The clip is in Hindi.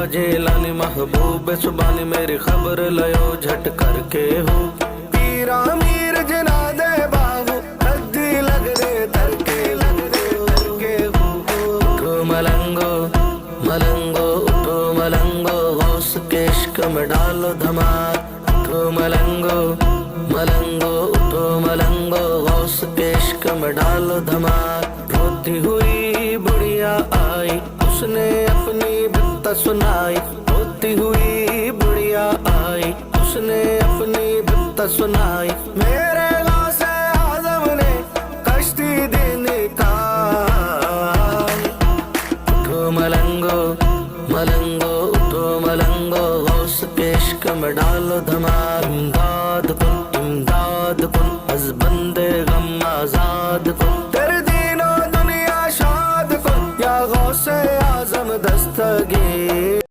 जेलानी महबूब सुबानी मेरी खबर लयो झट करके हो। पीरा मीर जना दे बाबू हद्दी लग दे तरके हो। उठो मलंगो मलंगो उठो मलंगो गौस के इश्क में डालो धमाल। उठो मलंगो मलंगो उठो मलंगो गौस के इश्क में डालो धमाल। रोती हुई बुढ़िया आई उसने अपनी बित्ता सुनाई। रोती हुई बुढ़िया आई उसने अपनी बित्ता सुनाई। मेरे गौसे आज़म ने कश्ती देने का। उठो मलंगो मलंगो उठो मलंगो गौस के इश्क में डालो धमाल।